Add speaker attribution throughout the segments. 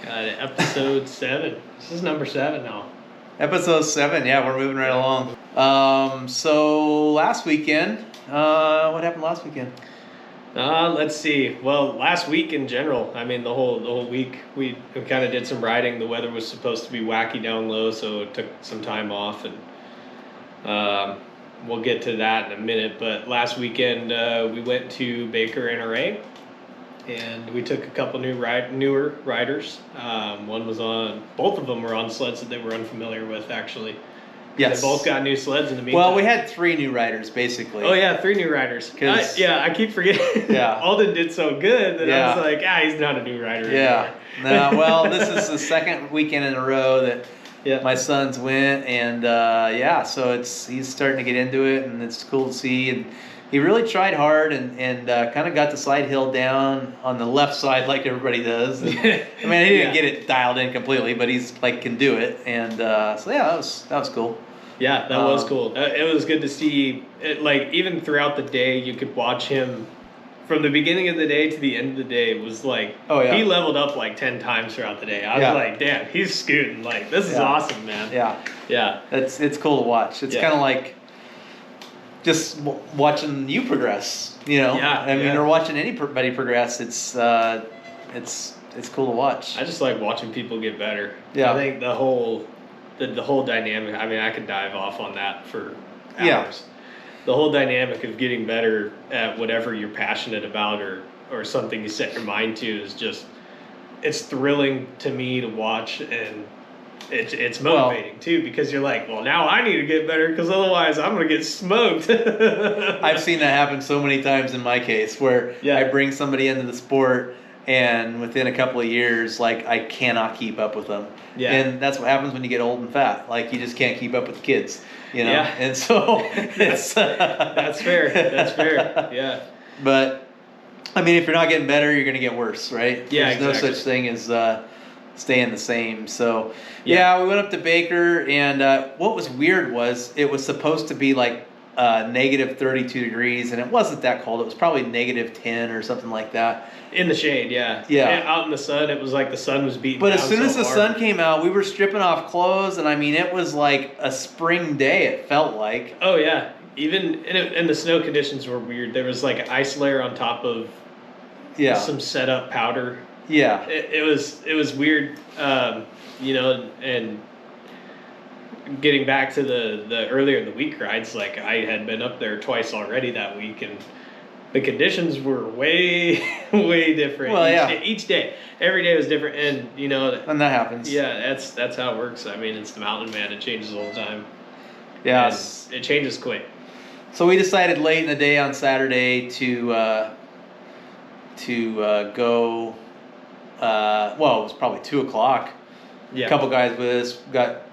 Speaker 1: Episode 7. This is number 7 now.
Speaker 2: Episode 7, yeah, we're moving right along. So last weekend, what happened last weekend?
Speaker 1: Let's see. Well, last week in general, I mean the whole week we kind of did some riding. The weather was supposed to be wacky down low, so it took some time off, and we'll get to that in a minute. But last weekend we went to Baker NRA, and we took a couple newer riders. Both of them were on sleds that they were unfamiliar with, actually.
Speaker 2: Yes.
Speaker 1: They both got new sleds in the meantime.
Speaker 2: Well, we had 3 new riders, basically.
Speaker 1: Oh, yeah, 3 new riders. I keep forgetting.
Speaker 2: Yeah.
Speaker 1: Alden did so good that I was like, he's not a new rider
Speaker 2: anymore. No, well, this is the second weekend in a row that my sons went, and so he's starting to get into it, and it's cool to see. And he really tried hard and kind of got the side hill down on the left side like everybody does. And, I mean, he didn't get it dialed in completely, but he's can do it. And that was cool.
Speaker 1: Yeah, that was cool. It was good to see it. Even throughout the day, you could watch him from the beginning of the day to the end of the day. It was he leveled up 10 times throughout the day. I was like, damn, he's scooting. This is awesome, man. Yeah. It's
Speaker 2: cool to watch. It's kind of like just watching you progress, or watching anybody progress. It's cool to watch.
Speaker 1: I just like watching people get better.
Speaker 2: Yeah.
Speaker 1: I think the whole dynamic, I mean, I could dive off on that for hours.
Speaker 2: Yeah.
Speaker 1: The whole dynamic of getting better at whatever you're passionate about or something you set your mind to is just, it's thrilling to me to watch, and it's motivating too, because you're like, well, now I need to get better because otherwise I'm going to get smoked.
Speaker 2: I've seen that happen so many times in my case where I bring somebody into the sport and within a couple of years, I cannot keep up with them. Yeah. And that's what happens when you get old and fat. You just can't keep up with the kids, Yeah. And so it's...
Speaker 1: That's fair. That's fair. Yeah.
Speaker 2: But, I mean, if you're not getting better, you're going to get worse, right?
Speaker 1: Yeah,
Speaker 2: There's no such thing as staying the same. So, we went up to Baker, and what was weird was it was supposed to be negative 32 degrees, and it wasn't that cold. It was probably negative 10 or something like that.
Speaker 1: In the shade, yeah.
Speaker 2: Yeah.
Speaker 1: Out in the sun, it was like the sun was beating
Speaker 2: But
Speaker 1: down
Speaker 2: as soon as the
Speaker 1: hard.
Speaker 2: sun came out, we were stripping off clothes, and I mean, it was like a spring day, it felt like.
Speaker 1: Oh, yeah. Even, and the snow conditions were weird. There was an ice layer on top of some set up powder.
Speaker 2: Yeah.
Speaker 1: It was weird, and getting back to the earlier in the week rides, I had been up there twice already that week, and the conditions were way, way different.
Speaker 2: Well,
Speaker 1: each day, every day was different, and
Speaker 2: and that happens.
Speaker 1: Yeah, that's how it works. I mean, it's the mountain, man. It changes all the time.
Speaker 2: Yeah,
Speaker 1: it changes quick.
Speaker 2: So we decided late in the day on Saturday to go. It was probably 2:00.
Speaker 1: Yeah.
Speaker 2: A couple guys with us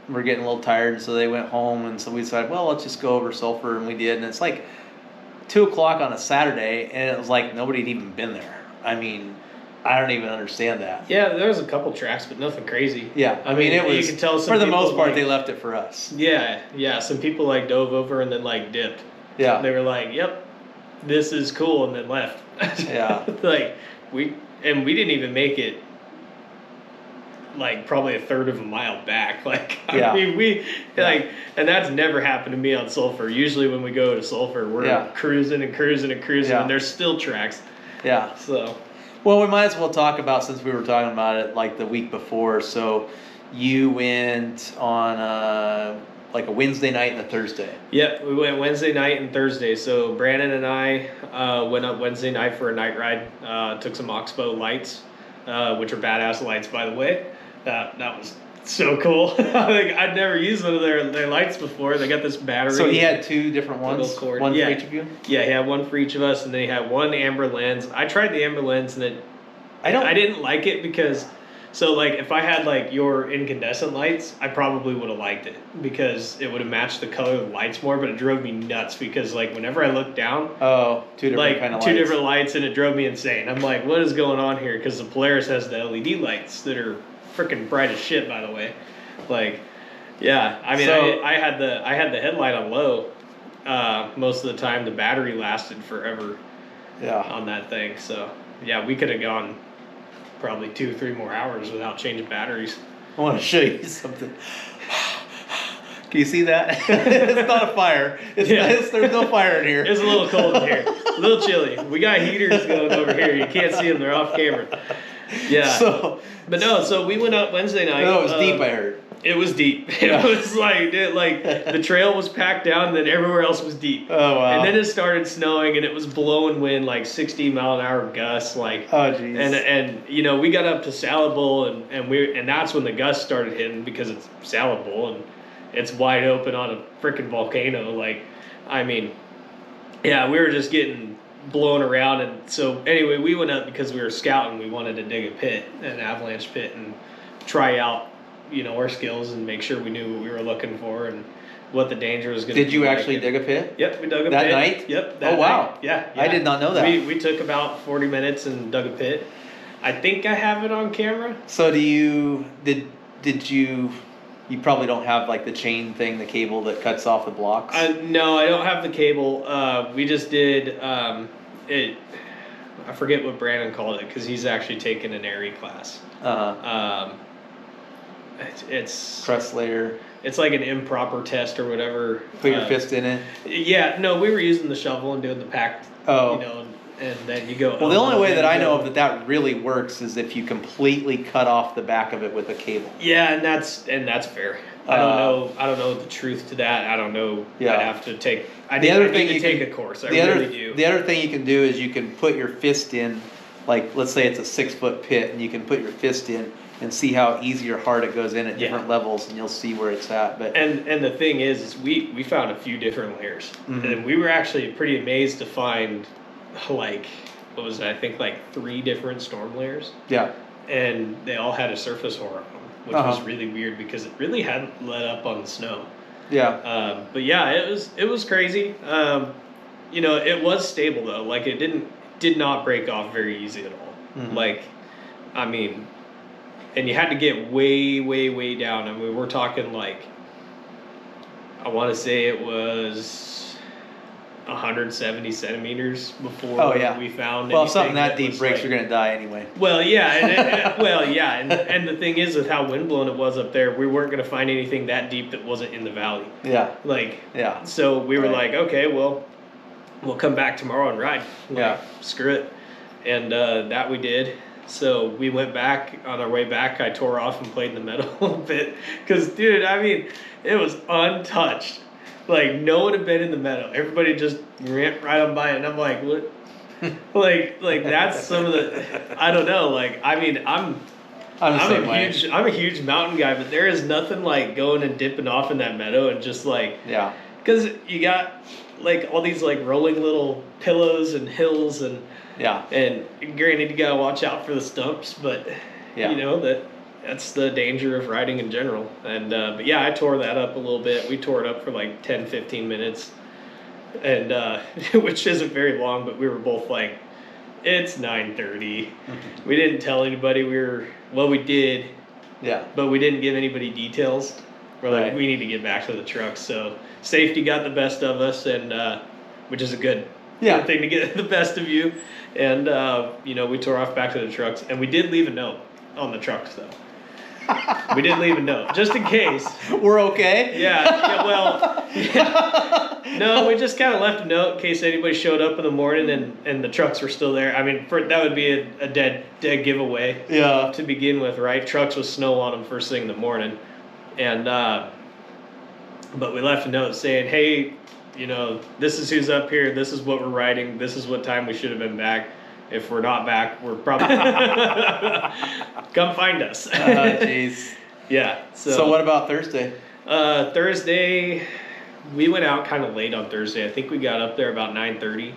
Speaker 2: were getting a little tired, so they went home, and so we decided, well, let's just go over Sulphur, and we did, and it's 2:00 on a Saturday, and it was nobody had even been there. I mean, I don't even understand that.
Speaker 1: Yeah, there was a couple tracks, but nothing crazy.
Speaker 2: Yeah, I mean, it was,
Speaker 1: you could tell some
Speaker 2: for the most part,
Speaker 1: they
Speaker 2: left it for us.
Speaker 1: Yeah, some people dove over and then dipped.
Speaker 2: Yeah.
Speaker 1: They were like, yep, this is cool, and then left.
Speaker 2: Yeah.
Speaker 1: we didn't even make it probably a third of a mile back. I mean, and that's never happened to me on Sulphur. Usually when we go to Sulphur, we're cruising and cruising and cruising, and there's still tracks.
Speaker 2: Yeah.
Speaker 1: So.
Speaker 2: Well, we might as well talk about, since we were talking about it the week before. So you went on a Wednesday night and a Thursday.
Speaker 1: Yep, we went Wednesday night and Thursday. So Brandon and I went up Wednesday night for a night ride. Took some Oxbow lights, which are badass lights, by the way. That was so cool. I'd never used one of their lights before. They got this battery.
Speaker 2: So he had 2 different ones? One for each of you?
Speaker 1: Yeah, he had one for each of us, and then he had one amber lens. I tried the amber lens, and I didn't like it because... So, if I had, your incandescent lights, I probably would have liked it because it would have matched the color of the lights more, but it drove me nuts because, whenever I looked down...
Speaker 2: Oh, 2 different kind of lights.
Speaker 1: 2 different lights, and it drove me insane. I'm like, what is going on here? Because the Polaris has the LED lights that are freaking bright as shit, by the way. I mean, I had the headlight on low most of the time. The battery lasted forever on that thing. So, yeah, we could have gone probably 2 or 3 more hours without changing batteries.
Speaker 2: I want to show you something. Can you see that? It's not a fire. There's no fire in here.
Speaker 1: It's a little cold in here. A little chilly. We got heaters going over here. You can't see them. They're off camera. Yeah. So we went up Wednesday night.
Speaker 2: No, it was deep, I heard.
Speaker 1: It was deep. It was like the trail was packed down, and then everywhere else was deep.
Speaker 2: Oh, wow.
Speaker 1: And then it started snowing, and it was blowing wind, like 60-mile-an-hour gusts. Like,
Speaker 2: oh, jeez.
Speaker 1: And we got up to Salad Bowl, and that's when the gusts started hitting, because it's Salad Bowl, and it's wide open on a freaking volcano. Like, I mean, yeah, we were just getting blown around. And so anyway, we went up because we were scouting. We wanted to dig a pit, an avalanche pit, and try out, our skills and make sure we knew what we were looking for and what the danger was going to be.
Speaker 2: Did you actually dig a pit?
Speaker 1: Wow. Yep, we dug a pit.
Speaker 2: That night?
Speaker 1: Yep.
Speaker 2: Oh, wow.
Speaker 1: Night. Yeah.
Speaker 2: I did not know that.
Speaker 1: We took about 40 minutes and dug a pit. I think I have it on camera.
Speaker 2: So did you probably don't have like the chain thing, the cable that cuts off the blocks?
Speaker 1: No, I don't have the cable. We just did it. I forget what Brandon called it, because he's actually taken an ARI class. It's
Speaker 2: crust layer.
Speaker 1: It's like an improper test or whatever.
Speaker 2: Put your fist in it.
Speaker 1: Yeah, no, we were using the shovel and doing the packed.
Speaker 2: Oh.
Speaker 1: And then you go.
Speaker 2: Well, the only way that I know of that really works is if you completely cut off the back of it with a cable.
Speaker 1: Yeah, and that's fair. I don't know the truth to that. I don't know. Yeah. I'd have to take. I need to take a course. I really do.
Speaker 2: The other thing you can do is you can put your fist in, like let's say it's a 6-foot pit, and you can put your fist in and see how easy or hard it goes in at different levels, and you'll see where it's at. But
Speaker 1: and the thing is we found a few different layers, and we were actually pretty amazed to find, like, what was it? I think like 3 different storm layers. Yeah. And they all had a surface hoar on them, which was really weird because it really hadn't let up on the snow. Yeah. But yeah, it was crazy. It was stable though. Like, it did not break off very easy at all. Like, I mean, and you had to get way, way, way down. I mean, we're talking like, I want to say it was 170 centimeters before we found.
Speaker 2: Well, if something that deep breaks, you're gonna die anyway.
Speaker 1: Well, yeah, and the thing is, with how windblown it was up there, we weren't gonna find anything that deep that wasn't in the valley. Yeah. Like. Yeah. So we were like, okay, well, we'll come back tomorrow and ride. Like, screw it, and that we did. So we went back. On our way back, I tore off and played in the meadow a little bit. Because, dude, I mean, it was untouched. Like, no one had been in the meadow. Everybody just ran right on by it. And I'm like, what? like that's some of the, I don't know. Like, I mean, I'm a huge mountain guy, but there is nothing like going and dipping off in that meadow and just like, because you got like all these like rolling little pillows and hills and granted you gotta watch out for the stumps, but that's the danger of riding in general. And but yeah, I tore that up a little bit. We tore it up for like 10-15 minutes, and which isn't very long, but we were both like, it's 9:30. We didn't tell anybody. We did, but we didn't give anybody details. We're like, we need to get back to the truck. So safety got the best of us, and which is a good thing to get the best of you. And we tore off back to the trucks, and we did leave a note on the trucks though. We did leave a note just in case.
Speaker 2: We're okay.
Speaker 1: No, we just kind of left a note in case anybody showed up in the morning and the trucks were still there. I mean, that would be a dead giveaway. Yeah. To begin with, right? Trucks with snow on them first thing in the morning, and but we left a note saying, hey, this is who's up here. This is what we're riding. This is what time we should have been back. If we're not back, we're probably come find us.
Speaker 2: Oh, jeez.
Speaker 1: Yeah.
Speaker 2: So what about Thursday?
Speaker 1: Thursday, we went out kind of late on Thursday. I think we got up there about 9:30,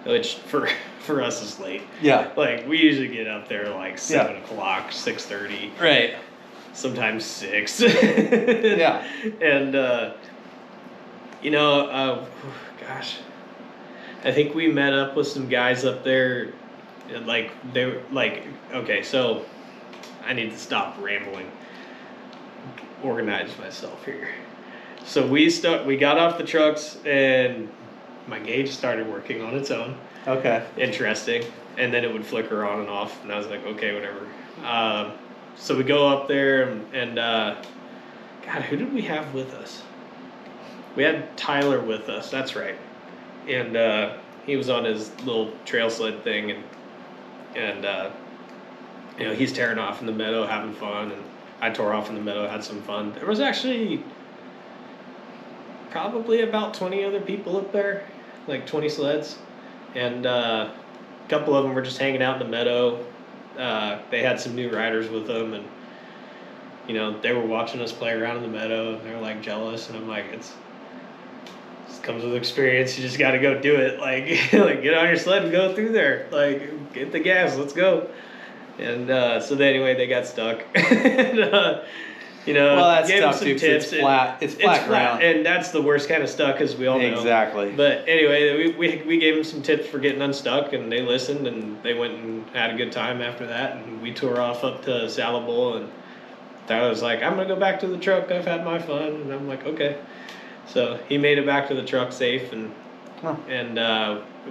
Speaker 1: which for us is late. Yeah. Like, we usually get up there like 7 o'clock, 6:30. Right. Sometimes 6. Yeah. And gosh. I think we met up with some guys up there, like, they were like, okay, so I need to stop rambling, organize myself here. So we got off the trucks, and my gauge started working on its own. Okay. Interesting. and then it would flicker on and off, and I was like, okay, whatever. So we go up there, and God, who did we have with us? We had Tyler with us. That's right, and he was on his little trail sled thing, and you know, he's tearing off in the meadow, having fun, and I tore off in the meadow, had some fun. There was actually probably about 20 other people up there, like 20 sleds, and a couple of them were just hanging out in the meadow. They had some new riders with them, and you know, they were watching us play around in the meadow, and they were like jealous, and I'm like, it comes with experience. You just got to go do it. Like, like get on your sled and go through there. Like, get the gas, let's go. And so then anyway, they got stuck. And, you know,
Speaker 2: well, that's
Speaker 1: gave
Speaker 2: tough
Speaker 1: them
Speaker 2: too,
Speaker 1: some tips.
Speaker 2: it's flat. It's flat ground,
Speaker 1: and that's the worst kind of stuck, as we all know.
Speaker 2: Exactly.
Speaker 1: But anyway, we gave them some tips for getting unstuck, and they listened, and they went and had a good time after that. And we tore off up to Salable, and Tyler was like, "I'm gonna go back to the truck. I've had my fun." And I'm like, "Okay." So he made it back to the truck safe, and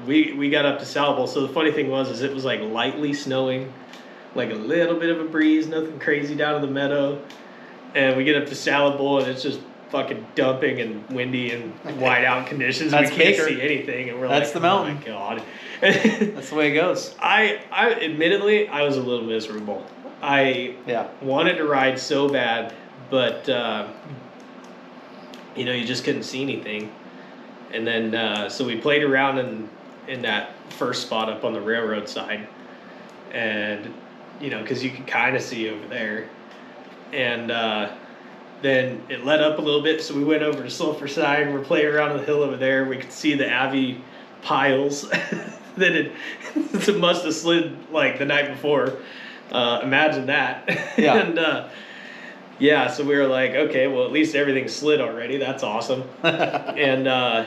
Speaker 1: we got up to Salable. So the funny thing was it was like lightly snowing, like a little bit of a breeze, nothing crazy down in the meadow. And we get up to Salable, and it's just fucking dumping and windy and whiteout conditions.
Speaker 2: That's
Speaker 1: we can't
Speaker 2: Baker.
Speaker 1: see anything, and we're
Speaker 2: That's
Speaker 1: like,
Speaker 2: the mountain.
Speaker 1: "Oh my god!"
Speaker 2: That's the way it goes.
Speaker 1: I admittedly, I was a little miserable. I wanted to ride so bad, but you know, you just couldn't see anything. And then so we played around in that first spot up on the railroad side, and you know, because you could kind of see over there. And then it let up a little bit, so we went over to Sulphur Side, and we're playing around on the hill over there. We could see the Abbey piles that it must have slid like the night before. Imagine that.
Speaker 2: Yeah.
Speaker 1: And yeah, so we were like, okay, well, at least everything slid already. That's awesome. And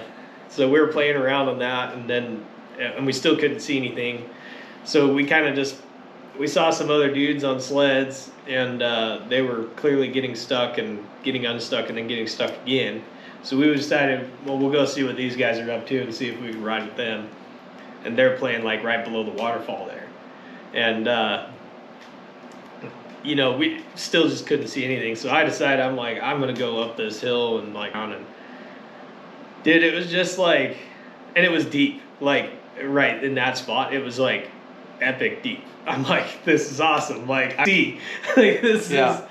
Speaker 1: so we were playing around on that, and we still couldn't see anything. So we kind of we saw some other dudes on sleds, and they were clearly getting stuck and getting unstuck and then getting stuck again. So we decided, well, we'll go see what these guys are up to and see if we can ride with them. And they're playing like right below the waterfall there. And you know, we still just couldn't see anything. So I decided, I'm like, I'm going to go up this hill and like on, and dude, it was just like, and it was deep, like right in that spot. It was like epic deep. I'm like, this is awesome. Like, I see, like this is,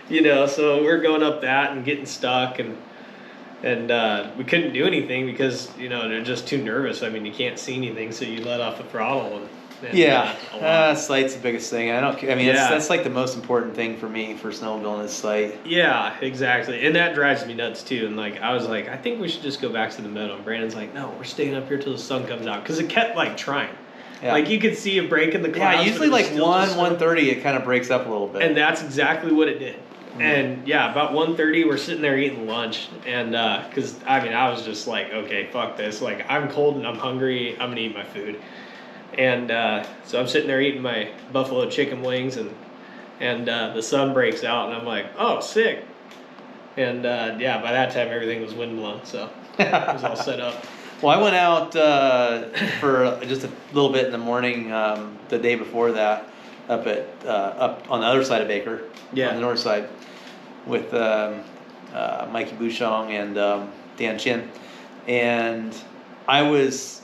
Speaker 1: you know, so we're going up that and getting stuck, and we couldn't do anything because, you know, they're just too nervous. I mean, you can't see anything, so you let off the throttle. And
Speaker 2: sight's the biggest thing. That's like the most important thing for me for snowmobiling is sight.
Speaker 1: Yeah, exactly. And that drives me nuts too. And like, I was like, I think we should just go back to the meadow. And Brandon's like, no, we're staying up here till the sun comes out, because it kept like trying. Yeah. Like you could see a break in the clouds.
Speaker 2: Yeah, usually like 1:30 it kind of breaks up a little bit.
Speaker 1: And that's exactly what it did. Mm-hmm. And yeah, about 1:30 we're sitting there eating lunch, and because I was just like, okay, fuck this. Like, I'm cold and I'm hungry. I'm gonna eat my food. And so I'm sitting there eating my buffalo chicken wings, and the sun breaks out, and I'm like, oh, sick. And yeah, by that time everything was windblown, so it was all set up.
Speaker 2: Well, I went out for just a little bit in the morning the day before that, up on the other side of Baker, on the north side, with Mikey Bouchon and Dan Chin, and I was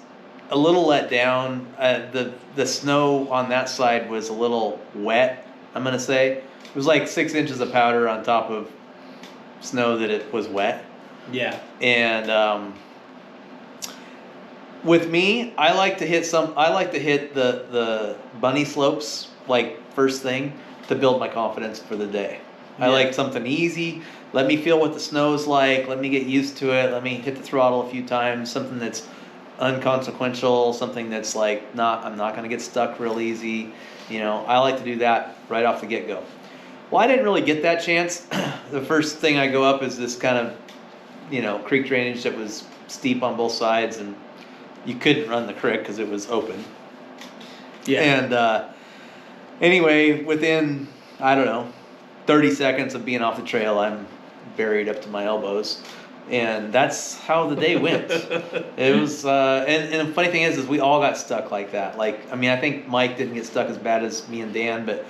Speaker 2: a little let down. The snow on that side was a little wet, I'm gonna say. It was like 6 inches of powder on top of snow that it was wet.
Speaker 1: Yeah.
Speaker 2: And with me, I like to hit the bunny slopes like first thing to build my confidence for the day. Yeah. I like something easy. Let me feel what the snow's like. Let me get used to it. Let me hit the throttle a few times. Something that's unconsequential. Something that's like I'm not going to get stuck real easy. You know, I like to do that right off the get-go. Well, I didn't really get that chance. The first thing I go up is this kind of, you know, creek drainage that was steep on both sides, and you couldn't run the creek because it was open. Yeah. And anyway, within, I don't know, 30 seconds of being off the trail, I'm buried up to my elbows. And that's how the day went. It was, and the funny thing is we all got stuck like that. Like, I mean, I think Mike didn't get stuck as bad as me and Dan, but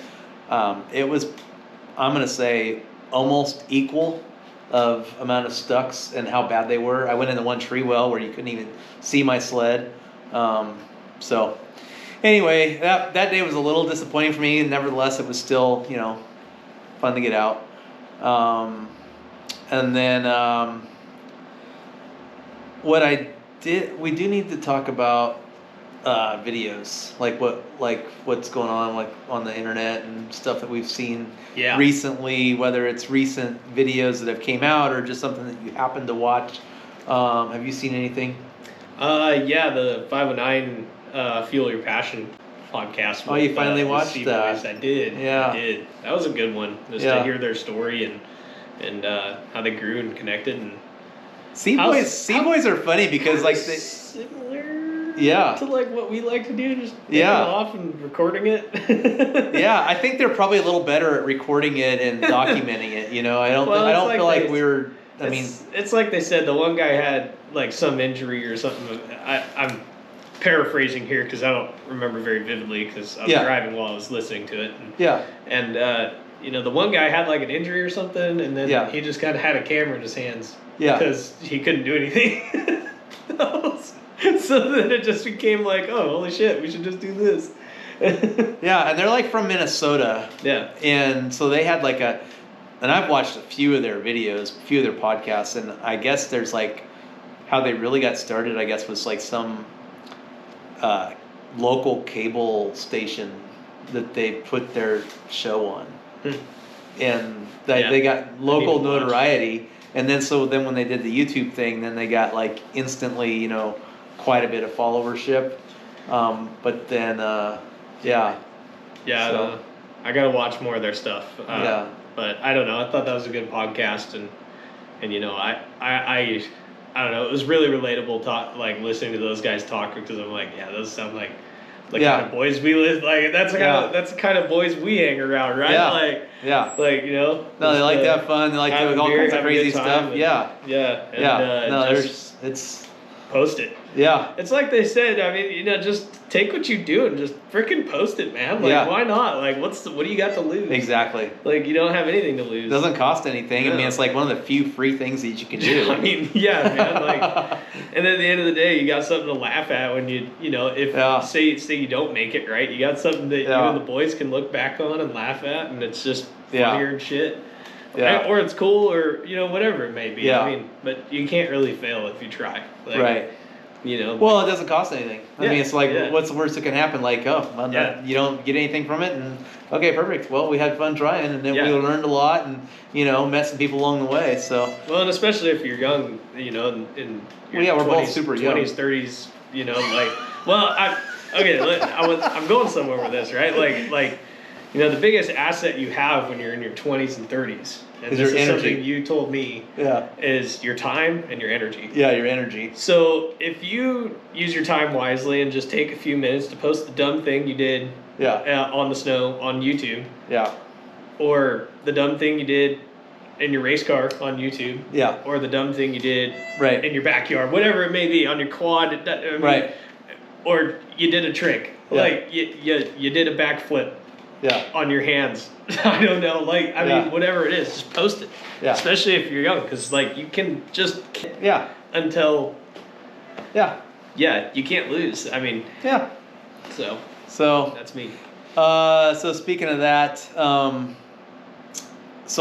Speaker 2: it was, I'm gonna say, almost equal of amount of stucks and how bad they were. I went into one tree well where you couldn't even see my sled. So anyway, that day was a little disappointing for me. Nevertheless, it was still, fun to get out. And then we do need to talk about videos, like what's going on, like on the internet and stuff that we've seen recently, whether it's recent videos that have came out or just something that you happen to watch. Have you seen anything?
Speaker 1: The 509 Fuel Your Passion podcast.
Speaker 2: Oh, you finally watched that?
Speaker 1: I did.
Speaker 2: Yeah.
Speaker 1: I did. That was a good one, just to hear their story and how they grew and connected. And
Speaker 2: Sea Boys are funny because like they
Speaker 1: similar
Speaker 2: to
Speaker 1: like what we like to do, just taking it off and recording it.
Speaker 2: I think they're probably a little better at recording it and documenting it. I don't feel like we're.
Speaker 1: It's like they said the one guy had like some injury or something. I'm paraphrasing here because I don't remember very vividly because I was driving while I was listening to it. And the one guy had like an injury or something, and then he just kind of had a camera in his hands. Because he couldn't do anything. So then it just became like, oh, holy shit, we should just do this.
Speaker 2: And they're like from Minnesota. Yeah. And so they had like and I've watched a few of their videos, a few of their podcasts, and I guess there's like, how they really got started, I guess, was like some local cable station that they put their show on. And they got local notoriety. And then when they did the YouTube thing, then they got like instantly, quite a bit of followership. But then,
Speaker 1: So. I gotta watch more of their stuff. But I don't know. I thought that was a good podcast, and I don't know. It was really relatable. Like listening to those guys talk, because I'm like, those sound like the kind of boys we live. Like that's the kind of boys we hang around, right?
Speaker 2: No, they like to have fun. They like to do all kinds of crazy stuff. It's
Speaker 1: post it.
Speaker 2: Yeah.
Speaker 1: It's like they said, I mean, just take what you do and just freaking post it, man. Like, why not? Like, what do you got to lose?
Speaker 2: Exactly.
Speaker 1: Like, you don't have anything to lose.
Speaker 2: It doesn't cost anything. No. I mean, it's like one of the few free things that you can do.
Speaker 1: I mean, man. Like, and at the end of the day, you got something to laugh at when if say you don't make it, right? You got something that you and the boys can look back on and laugh at, and it's just funnier and shit. Yeah. Or it's cool, or whatever it may be. Yeah. I mean, but you can't really fail if you try. Like,
Speaker 2: right. Well, it doesn't cost anything. I mean, it's like, what's the worst that can happen? Like, you don't get anything from it, and okay, perfect. Well, we had fun trying, and then we learned a lot, and met some people along the way. So.
Speaker 1: Well, and especially if you're young, in your
Speaker 2: we're both super young.
Speaker 1: 20s, 30s, I'm going somewhere with this, right? Like. The biggest asset you have when you're in your 20s and 30s, and this is something you told me, is your time and your energy.
Speaker 2: Yeah, your energy.
Speaker 1: So if you use your time wisely and just take a few minutes to post the dumb thing you did on the snow on YouTube, or the dumb thing you did in your race car on YouTube, or the dumb thing you did in your backyard, whatever it may be, on your quad, or you did a trick, like you did a backflip. On your hands. I don't know. Like, I mean, whatever it is, just post it. Yeah. Especially if you're young, because, like, you can just... Until... you can't lose. I mean... So... That's me.
Speaker 2: So, speaking of that, so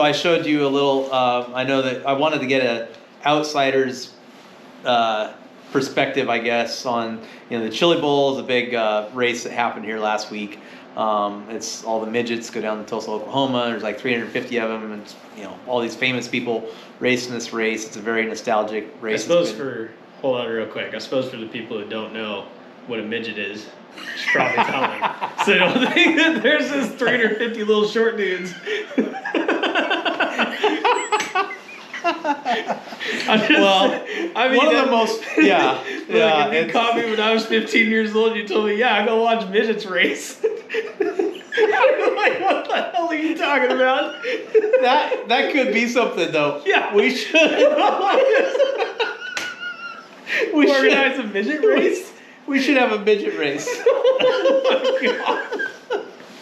Speaker 2: I showed you a little... I know that I wanted to get an outsider's perspective, I guess, on... the Chili Bowl is a big race that happened here last week. It's all the midgets go down to Tulsa, Oklahoma. There's like 350 of them, and all these famous people racing this race. It's a very nostalgic race.
Speaker 1: Hold on real quick. I suppose for the people who don't know what a midget is, you should probably tell them. So they don't think that there's this 350 little short dudes.
Speaker 2: One of the most,
Speaker 1: if you caught me when I was 15 years old, you told me, I go watch midgets race. Like, what the hell are you talking about?
Speaker 2: That could be something though.
Speaker 1: Yeah.
Speaker 2: We should.
Speaker 1: We organize a midget race?
Speaker 2: We should have a midget race.
Speaker 1: Oh my God.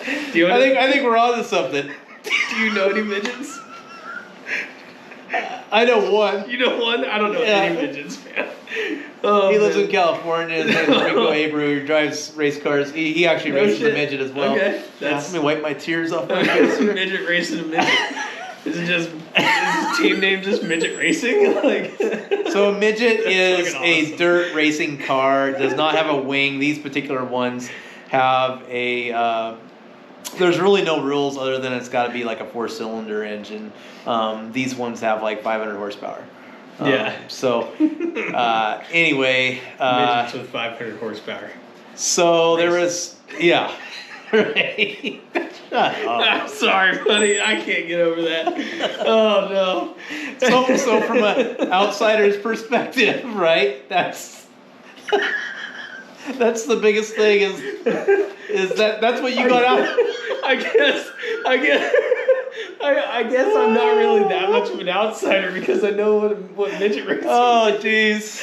Speaker 2: I think we're on to something.
Speaker 1: Do you know any midgets?
Speaker 2: I know one.
Speaker 1: You know one? I don't know any midgets, man. Oh,
Speaker 2: he lives in California. His name is Rico Abreu. He drives race cars. He actually races a midget as well.
Speaker 1: Okay.
Speaker 2: Let me wipe my tears off my
Speaker 1: That's
Speaker 2: face.
Speaker 1: midget racing a midget. Is his team name just Midget Racing? Like,
Speaker 2: so a midget is
Speaker 1: awesome.
Speaker 2: a dirt racing car. It does not have a wing. These particular ones have a... there's really no rules other than it's got to be like a 4-cylinder engine. These ones have like 500 horsepower.
Speaker 1: Yeah.
Speaker 2: So, anyway.
Speaker 1: Midgets with 500 horsepower.
Speaker 2: So there was, yeah. Right.
Speaker 1: I'm sorry, buddy. I can't get over that. Oh, no.
Speaker 2: So from an outsider's perspective, right, that's the biggest thing is that's what you got out.
Speaker 1: I guess I'm not really that much of an outsider because I know what midget racing is.
Speaker 2: Oh, jeez.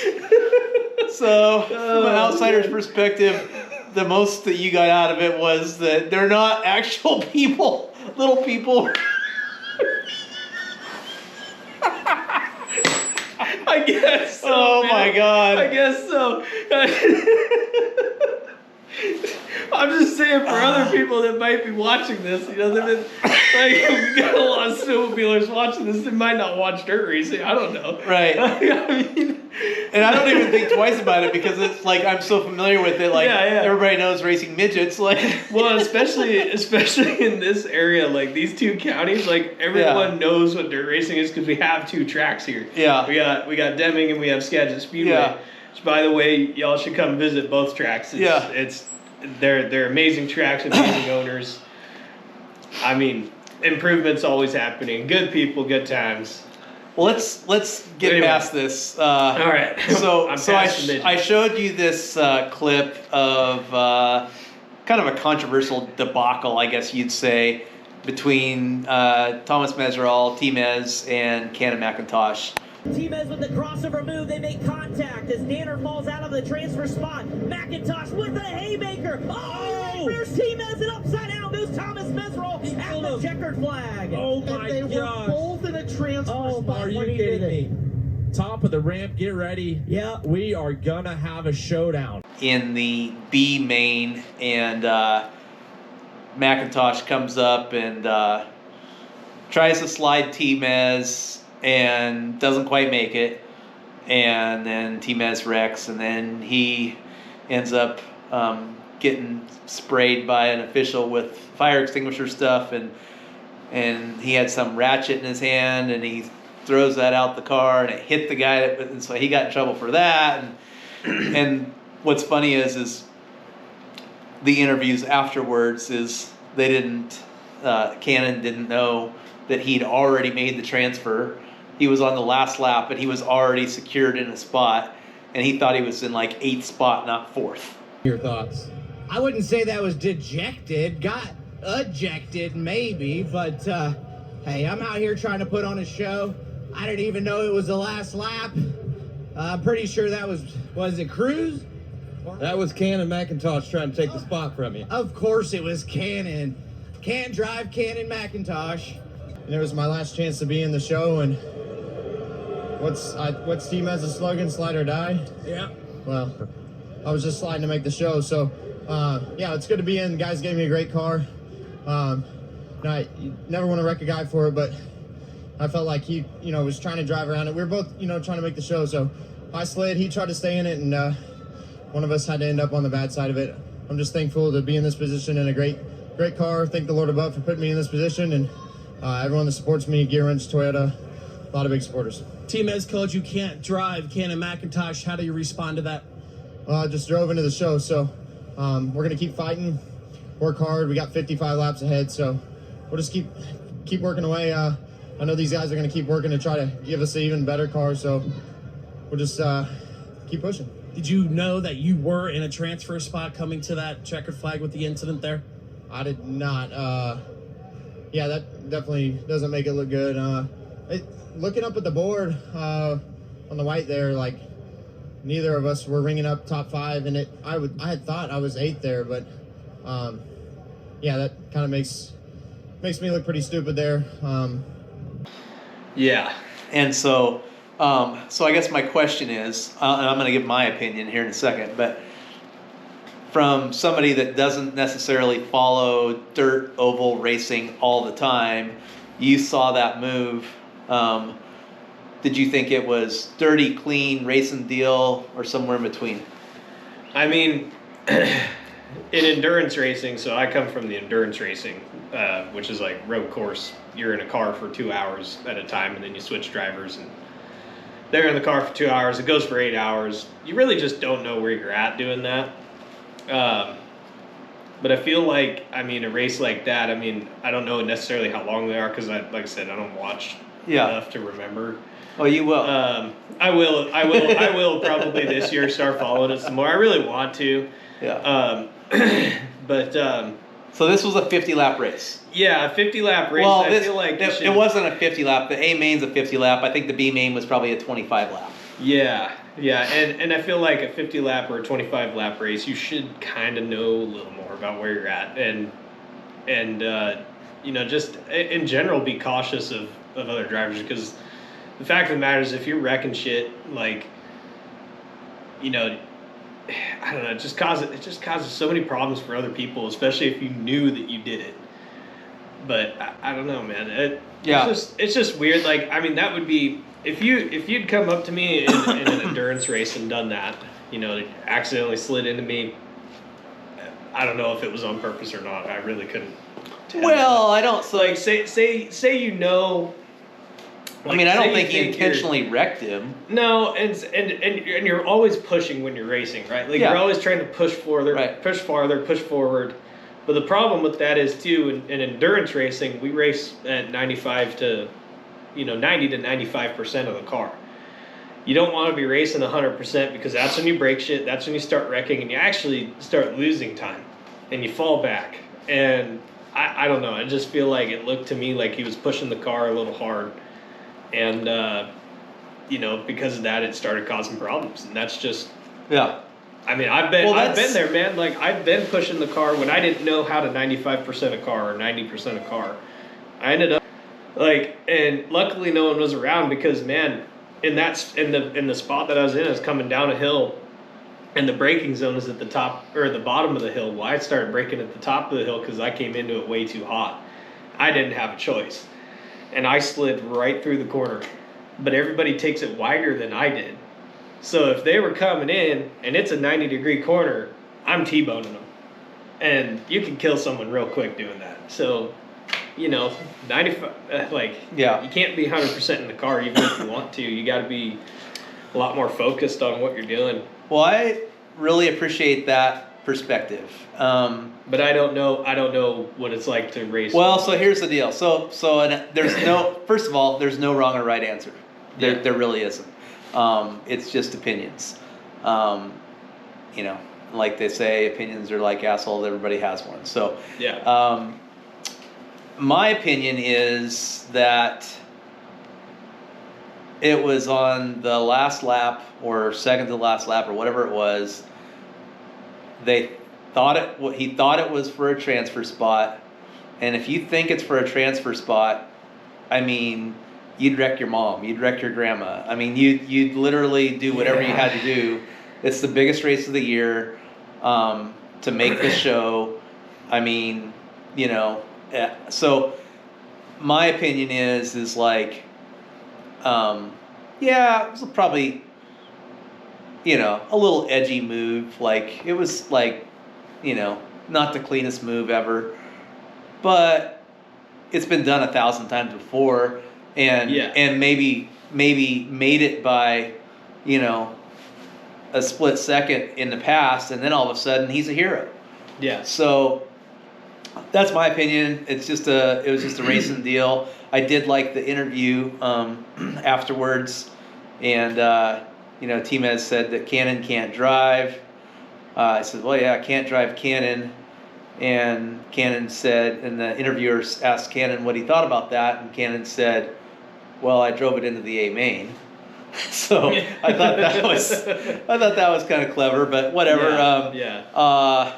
Speaker 2: So, from an outsider's perspective, the most that you got out of it was that they're not actual people, little people.
Speaker 1: I guess so.
Speaker 2: Oh,
Speaker 1: man.
Speaker 2: my God.
Speaker 1: I guess so. I'm just saying for other people that might be watching this, you know, they've been, like, we've got a lot of snowmobilers watching this. They might not watch dirt racing. I don't know.
Speaker 2: Right.
Speaker 1: I mean,
Speaker 2: and I don't even think twice about it because it's like I'm so familiar with it. Like everybody knows racing midgets. Like,
Speaker 1: well, especially in this area, like these two counties, like everyone knows what dirt racing is because we have two tracks here.
Speaker 2: Yeah.
Speaker 1: We got Deming and we have Skagit Speedway.
Speaker 2: Yeah.
Speaker 1: Which, by the way, y'all should come visit both tracks. They're amazing tracks, amazing owners. I mean, improvements always happening. Good people, good times.
Speaker 2: Well, let's get past this.
Speaker 1: All right.
Speaker 2: So I showed you this clip of kind of a controversial debacle, I guess you'd say, between Thomas Meserol, T-Mez, and Cannon McIntosh.
Speaker 3: T-Mez with the crossover move, they make contact as Danner falls out of the transfer spot. McIntosh with a haymaker. Oh! There's T-Mez and upside down moves Thomas Meserol at the checkered flag.
Speaker 4: Oh my
Speaker 3: and they
Speaker 4: gosh.
Speaker 3: were both in a transfer spot.
Speaker 4: Are you kidding me? Top of the ramp, get ready.
Speaker 3: Yeah.
Speaker 4: We are gonna have a showdown.
Speaker 2: In the B main, and McIntosh comes up and tries to slide T-Mez and doesn't quite make it, and then T-Mez wrecks, and then he ends up getting sprayed by an official with fire extinguisher stuff, and he had some ratchet in his hand, and he throws that out the car, and it hit the guy, and so he got in trouble for that, and what's funny is the interviews afterwards is they didn't, Cannon didn't know that he'd already made the transfer. He was on the last lap, and he was already secured in a spot, and he thought he was in like 8th spot, not 4th.
Speaker 4: Your thoughts?
Speaker 5: I wouldn't say that was dejected. Got ejected, maybe, but hey, I'm out here trying to put on a show. I didn't even know it was the last lap. I'm pretty sure that was it Cruz?
Speaker 4: That was Cannon McIntosh trying to take the spot from you.
Speaker 5: Of course it was Cannon. Can't drive Cannon McIntosh.
Speaker 6: And it was my last chance to be in the show, and what's T-Mez's slogan? Slide or die?
Speaker 4: Yeah.
Speaker 6: Well, I was just sliding to make the show, so yeah, it's good to be in. Guys gave me a great car. You never want to wreck a guy for it, but I felt like he, was trying to drive around it. We were both, trying to make the show, so I slid. He tried to stay in it, and one of us had to end up on the bad side of it. I'm just thankful to be in this position in a great car. Thank the Lord above for putting me in this position, and everyone that supports me, Gear Wrench, Toyota, a lot of big supporters.
Speaker 7: T-Mez coach, you can't drive Cannon McIntosh. How do you respond to that?
Speaker 6: I just drove into the show, so we're going to keep fighting, work hard. We got 55 laps ahead, so we'll just keep working away. I know these guys are going to keep working to try to give us an even better car, so we'll just keep pushing.
Speaker 7: Did you know that you were in a transfer spot coming to that checkered flag with the incident there?
Speaker 6: I did not. Yeah, that definitely doesn't make it look good. Looking up at the board on the white there, like neither of us were ringing up top 5, and I had thought I was 8th there, but yeah, that kind of makes me look pretty stupid there.
Speaker 2: Yeah, and so I guess my question is, and I'm going to give my opinion here in a second, but from somebody that doesn't necessarily follow dirt oval racing all the time, you saw that move. Did you think it was dirty, clean, racing deal, or somewhere in between?
Speaker 1: I mean, in endurance racing, so I come from the endurance racing, which is like road course. You're in a car for 2 hours at a time, and then you switch drivers, and they're in the car for 2 hours. It goes for 8 hours. You really just don't know where you're at doing that. But I feel like, I mean, a race like that, I mean, I don't know necessarily how long they are because, like I said, I don't watch enough to remember.
Speaker 2: Oh, you will.
Speaker 1: I will probably this year start following it some more. I really want to.
Speaker 2: Yeah. So this was a 50-lap race.
Speaker 1: Yeah, a 50-lap race.
Speaker 2: Well,
Speaker 1: I feel like
Speaker 2: it wasn't a 50-lap. The A main's a 50-lap. I think the B main was probably a 25-lap.
Speaker 1: Yeah, and I feel like a 50-lap or a 25-lap race, you should kind of know a little more about where you're at, and you know, just in general, be cautious of other drivers, because the fact of the matter is, if you're wrecking shit, like, you know, I don't know, it just causes so many problems for other people, especially if you knew that you did it. But I don't know, man. It's just weird. Like, I mean, that would be if you'd come up to me in an endurance race and done that, you know, accidentally slid into me. I don't know if it was on purpose or not. I really couldn't tell.
Speaker 2: Well, I don't. So
Speaker 1: like, say you know.
Speaker 2: Like, I mean, I don't think you intentionally wrecked him.
Speaker 1: No, and you're always pushing when you're racing, right? Like, you're always trying to push further, push farther, push forward. But the problem with that is, too, in endurance racing, we race at 90 to 95% of the car. You don't want to be racing 100% because that's when you break shit, that's when you start wrecking, and you actually start losing time, and you fall back. And I don't know, I just feel like it looked to me like he was pushing the car a little hard. And, you know, because of that, it started causing problems. And that's just...
Speaker 2: Yeah.
Speaker 1: I mean, I've been there, man. Like, I've been pushing the car when I didn't know how to 95% a car or 90% a car. I ended up, like, and luckily no one was around because, man, in the spot that I was in, I was coming down a hill, and the braking zone is at the top, or the bottom of the hill. Well, I started braking at the top of the hill because I came into it way too hot. I didn't have a choice. And I slid right through the corner. But everybody takes it wider than I did. So if they were coming in, and it's a 90-degree corner, I'm T-boning them. And you can kill someone real quick doing that. So, you know, 95, you can't be 100% in the car even if you want to. You got to be a lot more focused on what you're doing.
Speaker 2: Well, I really appreciate that perspective.
Speaker 1: But I don't know what it's like to race.
Speaker 2: Well, so here's the deal. So there's no, first of all, there's no wrong or right answer. There really isn't. It's just opinions. You know, like they say, opinions are like assholes. Everybody has one. So my opinion is that it was on the last lap or second to the last lap or whatever it was. He thought it was for a transfer spot, and if you think it's for a transfer spot, I mean, you'd wreck your mom, you'd wreck your grandma. I mean, you'd literally do whatever you had to do. It's the biggest race of the year to make the show. I mean, you know, so my opinion is like, it was probably, you know, a little edgy move. Like, it was like, you know, not the cleanest move ever, but it's been done 1,000 times before, and maybe made it by, you know, a split second in the past, and then all of a sudden he's a hero.
Speaker 1: Yeah.
Speaker 2: So that's my opinion. It was just a racing deal. I did like the interview afterwards, and you know, T-Mez said that Cannon can't drive. I said, well, yeah, I can't drive Cannon. And Cannon said, and the interviewer asked Cannon what he thought about that, and Cannon said, "Well, I drove it into the A main." So I thought that was kind of clever, but whatever.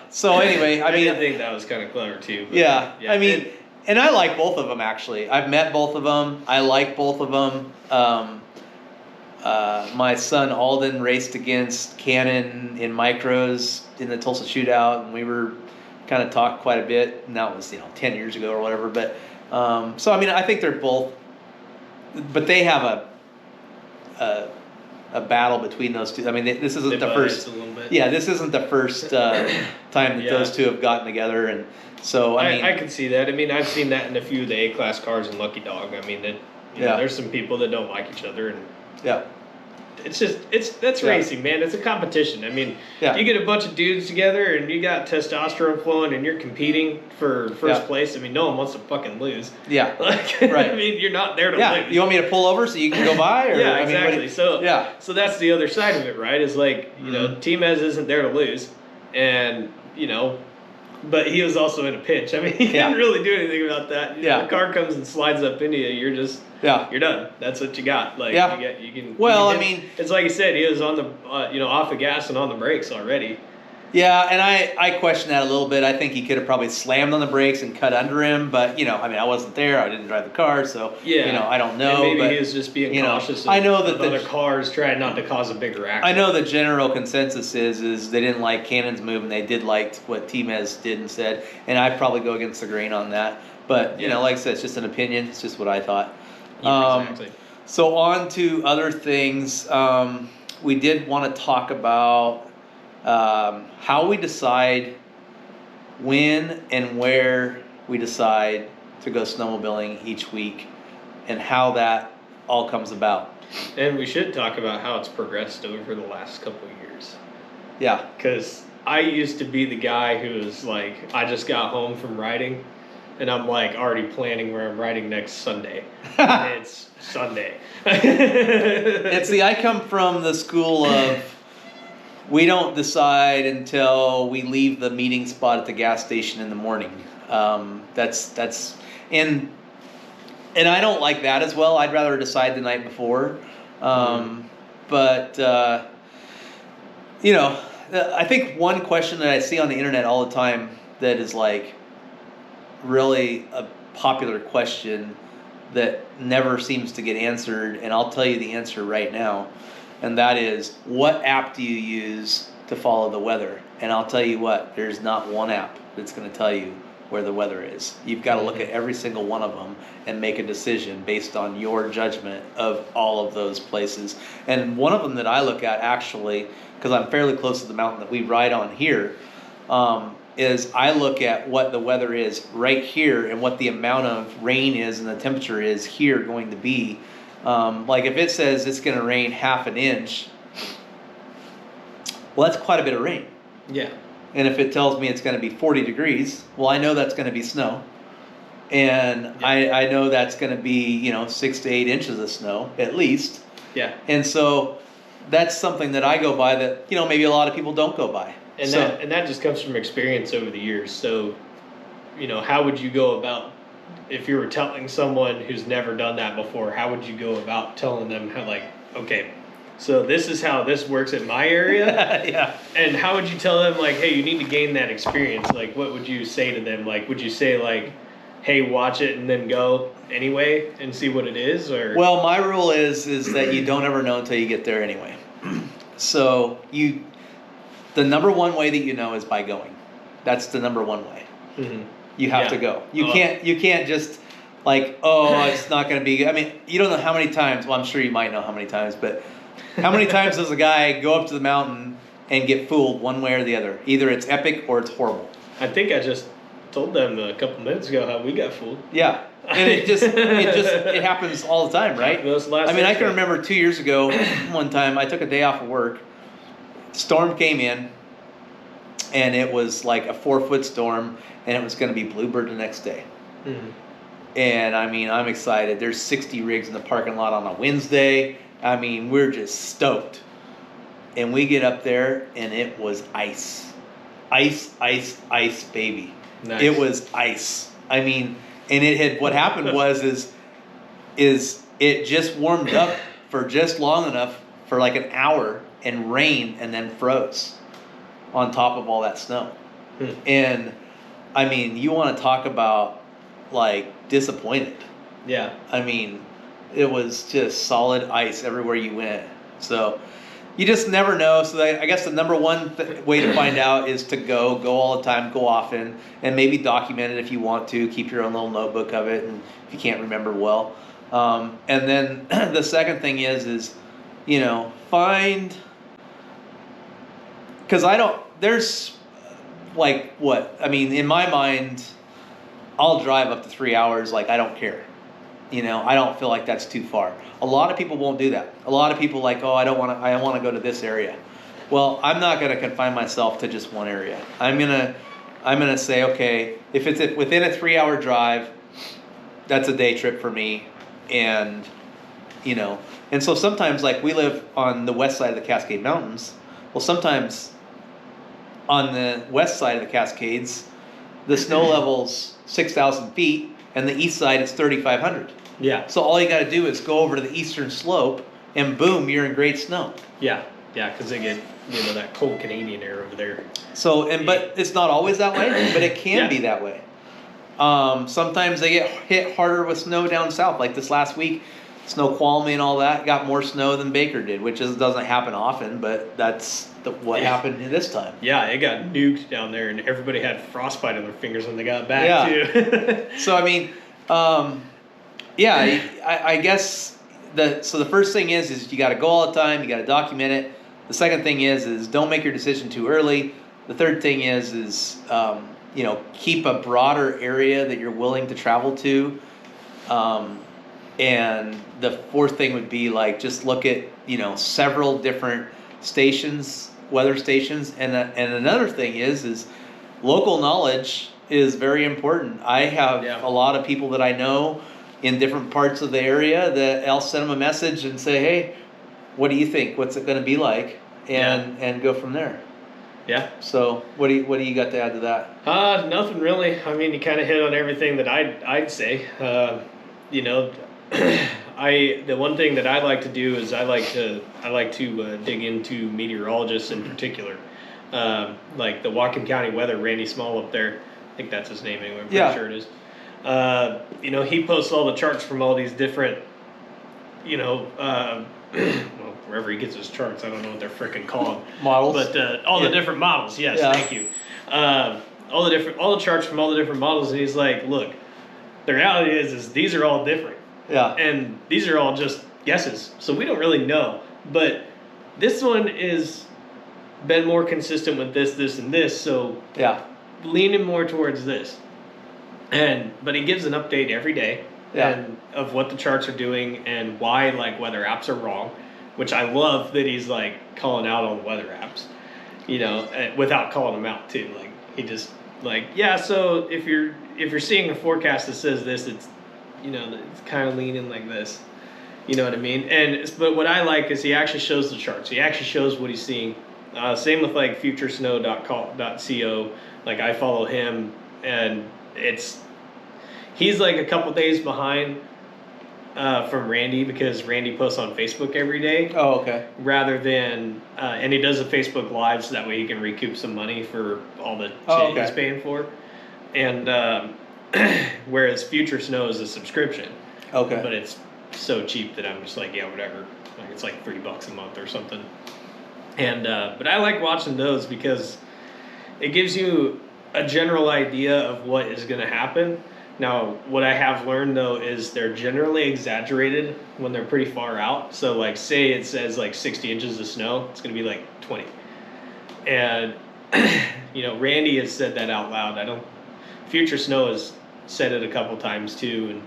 Speaker 2: So anyway, I mean,
Speaker 1: I think that was kind of clever too.
Speaker 2: Yeah, I mean, and I like both of them actually. I've met both of them. I like both of them. My son Alden raced against Cannon in micros in the Tulsa Shootout, and we were kind of talked quite a bit. And that was 10 years ago or whatever. But so I mean, I think they're both, but they have a battle between those two. I mean, this isn't the first. Yeah, this isn't the first time that those two have gotten together, and so I mean,
Speaker 1: I can see that. I mean, I've seen that in a few of the A-class cars in Lucky Dog. I mean, know, there's some people that don't like each other, and it's just that's racing, man. It's a competition. I mean, you get a bunch of dudes together and you got testosterone flowing and you're competing for first place. I mean, no one wants to fucking lose.
Speaker 2: Yeah,
Speaker 1: like
Speaker 2: right.
Speaker 1: I mean, you're not there to lose.
Speaker 2: You want me to pull over so you can go by? Or,
Speaker 1: yeah, exactly.
Speaker 2: I mean,
Speaker 1: so that's the other side of it, right? Is like Team Ez isn't there to lose, and but he was also in a pinch. I mean, he didn't really do anything about that. The car comes and slides up into you. You're just you're done. That's what you got. Like you can.
Speaker 2: Well,
Speaker 1: I mean, it's like you said. He was on the off the gas and on the brakes already.
Speaker 2: Yeah, and I question that a little bit. I think he could have probably slammed on the brakes and cut under him, but I mean, I wasn't there. I didn't drive the car, so I don't know.
Speaker 1: And maybe
Speaker 2: but,
Speaker 1: he was just being cautious.
Speaker 2: I know that
Speaker 1: the other cars trying not to cause a bigger accident.
Speaker 2: I know the general consensus is they didn't like Cannon's move and they did like what Team Ez did and said, and I'd probably go against the grain on that. But like I said, it's just an opinion. It's just what I thought.
Speaker 1: Exactly.
Speaker 2: So on to other things. We did want to talk about how we decide when and where we decide to go snowmobiling each week and how that all comes about.
Speaker 1: And we should talk about how it's progressed over the last couple of years.
Speaker 2: Yeah.
Speaker 1: Because I used to be the guy who was like, I just got home from riding and I'm like already planning where I'm riding next Sunday. And it's Sunday.
Speaker 2: I come from the school of we don't decide until we leave the meeting spot at the gas station in the morning. That's and I don't like that as well. I'd rather decide the night before. But I think one question that I see on the internet all the time that is like really a popular question that never seems to get answered, and I'll tell you the answer right now. And that is, what app do you use to follow the weather? And I'll tell you what, there's not one app that's going to tell you where the weather is. You've got to look at every single one of them and make a decision based on your judgment of all of those places. And one of them that I look at actually, because I'm fairly close to the mountain that we ride on here, is I look at what the weather is right here and what the amount of rain is and the temperature is here going to be. Like if it says it's going to rain half an inch, well, that's quite a bit of rain.
Speaker 1: Yeah.
Speaker 2: And if it tells me it's going to be 40 degrees, well, I know that's going to be snow. And I know that's going to be, 6 to 8 inches of snow at least.
Speaker 1: Yeah.
Speaker 2: And so that's something that I go by that, maybe a lot of people don't go by.
Speaker 1: And that just comes from experience over the years. So, how would you go about, if you were telling someone who's never done that before, how would you go about telling them how, like, okay, so this is how this works in my area?
Speaker 2: Yeah.
Speaker 1: And how would you tell them, like, hey, you need to gain that experience? Like, what would you say to them? Like, would you say, like, hey, watch it and then go anyway and see what it is? Or
Speaker 2: well, my rule is that you don't ever know until you get there anyway. So the number one way that you know is by going. That's the number one way.
Speaker 1: Mm-hmm.
Speaker 2: You have to go. You can't just like, it's not going to be good. I mean, you don't know how many times. Well, I'm sure you might know how many times, but how many times does a guy go up to the mountain and get fooled one way or the other? Either it's epic or it's horrible.
Speaker 1: I think I just told them a couple minutes ago how we got fooled.
Speaker 2: Yeah. And it happens all the time, right? I can remember 2 years ago, one time I took a day off of work. Storm came in, and it was like a 4-foot storm, and it was going to be bluebird the next day.
Speaker 1: Mm-hmm.
Speaker 2: And I mean, I'm excited. There's 60 rigs in the parking lot on a Wednesday. I mean, we're just stoked. And we get up there, and it was ice. Ice, ice, ice, baby.
Speaker 1: Nice.
Speaker 2: It was ice. I mean, and what happened was it just warmed up for just long enough for like an hour and rained and then froze on top of all that snow. And I mean, you want to talk about like disappointed.
Speaker 1: Yeah.
Speaker 2: I mean, it was just solid ice everywhere you went. So you just never know. So I guess the number one way to find out is to go all the time, go often, and maybe document it if you want to. Keep your own little notebook of it, and if you can't remember well. And then the second thing is find, because there's like what? I mean, in my mind, I'll drive up to 3 hours, like I don't care. I don't feel like that's too far. A lot of people won't do that. A lot of people like, I want to go to this area. Well, I'm not going to confine myself to just one area. I'm going to say, okay, if it's within a 3-hour drive, that's a day trip for me. And so sometimes, like, we live on the west side of the Cascade Mountains. Well, sometimes on the west side of the Cascades, the snow level's 6,000 feet, and the east side is 3,500.
Speaker 1: Yeah.
Speaker 2: So all you got to do is go over to the eastern slope, and boom, you're in great snow.
Speaker 1: Yeah, because they get that cold Canadian air over there.
Speaker 2: So but it's not always that way, but it can be that way. Sometimes they get hit harder with snow down south. Like this last week, Snoqualmie and all that got more snow than Baker did, which doesn't happen often, but that's what happened this time. Yeah,
Speaker 1: it got nuked down there, and everybody had frostbite on their fingers when they got back too.
Speaker 2: So I mean, I guess the first thing is you got to go all the time. You got to document it. The second thing is don't make your decision too early. The third thing is keep a broader area that you're willing to travel to. And the fourth thing would be like just look at several different stations, weather stations, and another thing is local knowledge is very important. I have a lot of people that I know in different parts of the area that I'll send them a message and say, hey, what do you think? What's it going to be like? And go from there.
Speaker 1: Yeah.
Speaker 2: So what do you got to add to that?
Speaker 1: Nothing really. I mean, you kind of hit on everything that I'd say. The one thing that I like to do is I like to dig into meteorologists in particular, like the Whatcom County weather, Randy Small up there. I think that's his name anyway. I'm pretty sure it is. He posts all the charts from all these different, well, wherever he gets his charts, I don't know what they're freaking called.
Speaker 2: Models.
Speaker 1: But all the different models. Yes, thank you. All the charts from all the different models, and he's like, look, the reality is these are all different.
Speaker 2: Yeah.
Speaker 1: And these are all just guesses, so we don't really know. But this one is been more consistent with this, and this, so leaning more towards this. But he gives an update every day and of what the charts are doing and why like weather apps are wrong, which I love that he's like calling out all the weather apps, without calling them out too. Like he just like, so if you're seeing a forecast that says this, it's it's kind of leaning like this. You know what I mean? But what I like is he actually shows the charts. He actually shows what he's seeing. Same with like futuresnow.co. Like I follow him, and he's like a couple days behind from Randy because Randy posts on Facebook every day.
Speaker 2: Oh, okay.
Speaker 1: Rather than and he does a Facebook Live so that way he can recoup some money for all the shit he's paying for. And whereas Future Snow is a subscription.
Speaker 2: Okay.
Speaker 1: But it's so cheap that I'm just like, whatever. Like it's like $3 a month or something. And but I like watching those because it gives you a general idea of what is going to happen. Now, what I have learned though is they're generally exaggerated when they're pretty far out. So like say it says like 60 inches of snow, it's going to be like 20. And Randy has said that out loud. Future Snow has said it a couple times too,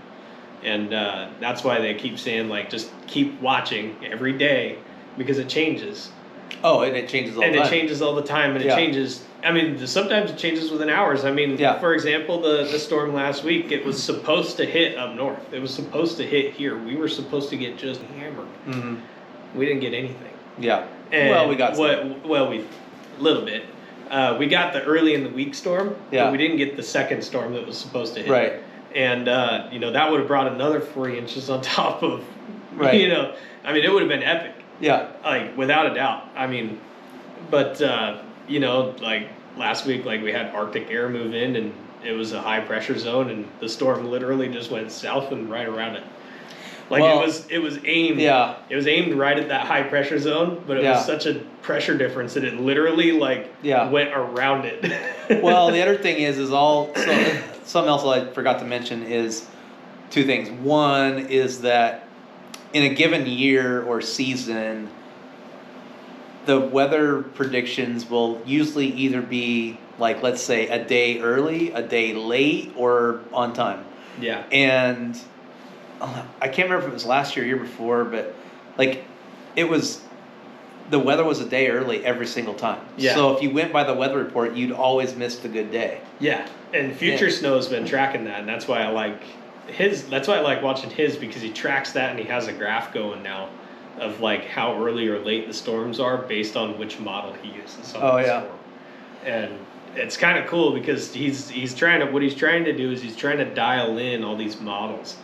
Speaker 1: and that's why they keep saying like just keep watching every day because it changes.
Speaker 2: Oh, and it changes all the time.
Speaker 1: And it changes all the time, and it changes. I mean, sometimes it changes within hours. I mean, for example, the storm last week, it was supposed to hit up north. It was supposed to hit here. We were supposed to get just hammered. Mm-hmm. We didn't get anything.
Speaker 2: Yeah.
Speaker 1: And
Speaker 2: we got some.
Speaker 1: A little bit. we got the early in the week storm,
Speaker 2: Yeah.
Speaker 1: but we didn't get the second storm that was supposed to hit.
Speaker 2: Right.
Speaker 1: And, that would have brought another 40 inches on top of,
Speaker 2: Right.
Speaker 1: it would have been epic.
Speaker 2: Yeah.
Speaker 1: Like, without a doubt. But, like last week, like we had Arctic air move in and it was a high pressure zone and the storm literally just went south and right around it. Like it was aimed.
Speaker 2: Yeah.
Speaker 1: It was aimed right at that high pressure zone, but it was such a pressure difference that it literally went around it.
Speaker 2: Well, the other thing is something else I forgot to mention is two things. One is that in a given year or season, the weather predictions will usually either be like, let's say, a day early, a day late, or on time.
Speaker 1: Yeah.
Speaker 2: And I can't remember if it was last year or year before, but like the weather was a day early every single time.
Speaker 1: Yeah.
Speaker 2: So if you went by the weather report, you'd always miss the good day.
Speaker 1: Yeah. And Future Snow's been tracking that, and that's why I like watching his, because he tracks that and he has a graph going now of like how early or late the storms are based on which model he uses on the storm. And it's kind of cool because he's trying to do is he's trying to dial in all these models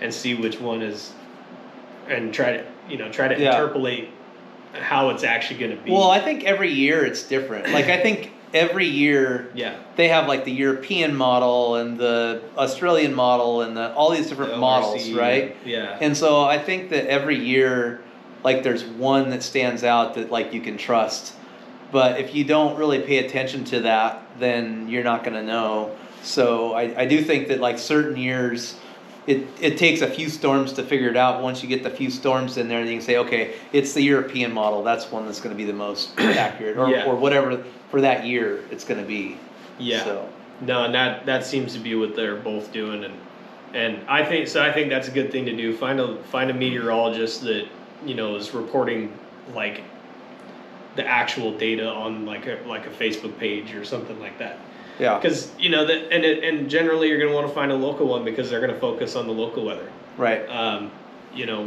Speaker 1: and see which one is, and try to interpolate how it's actually going to be.
Speaker 2: Well, I think every year it's different. Like I think every year they have like the European model and the Australian model and all these different models, right?
Speaker 1: Yeah.
Speaker 2: And so I think that every year, like there's one that stands out that like you can trust. But if you don't really pay attention to that, then you're not going to know. So I do think that like certain years, it takes a few storms to figure it out. Once you get the few storms in there, then you can say, okay, it's the European model. That's one that's going to be the most accurate, or whatever for that year it's going to be.
Speaker 1: Yeah.
Speaker 2: So.
Speaker 1: No, and that seems to be what they're both doing, and I think that's a good thing to do. Find a meteorologist that is reporting like the actual data on like a Facebook page or something like that.
Speaker 2: Yeah.
Speaker 1: Because and generally you're going to want to find a local one because they're going to focus on the local weather.
Speaker 2: Right.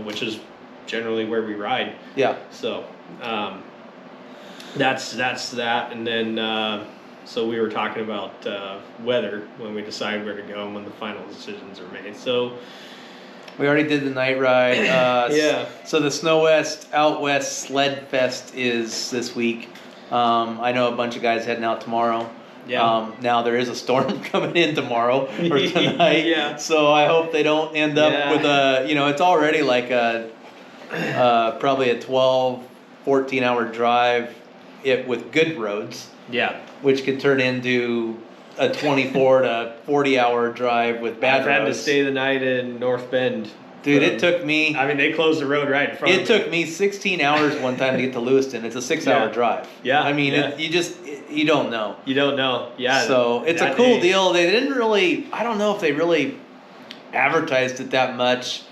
Speaker 1: Which is generally where we ride.
Speaker 2: Yeah.
Speaker 1: So, that's that, and then so we were talking about weather when we decide where to go and when the final decisions are made. So.
Speaker 2: We already did the night ride.
Speaker 1: Yeah.
Speaker 2: So the Snow West Out West Sled Fest is this week. I know a bunch of guys heading out tomorrow.
Speaker 1: Yeah.
Speaker 2: Now there is a storm coming in tomorrow or tonight.
Speaker 1: Yeah.
Speaker 2: So I hope they don't end up with it's already like probably a 12, 14-hour drive with good roads.
Speaker 1: Yeah.
Speaker 2: Which could turn into a 24 to 40-hour drive with bad roads.
Speaker 1: I've had to stay the night in North Bend.
Speaker 2: Dude, it took me...
Speaker 1: I mean, they closed the road right in front of me.
Speaker 2: It took me 16 hours one time to get to Lewiston. It's a 6-hour drive.
Speaker 1: Yeah.
Speaker 2: I mean, you don't know.
Speaker 1: You don't know. Yeah.
Speaker 2: So it's a cool deal. They didn't really... I don't know if they really advertised it that much.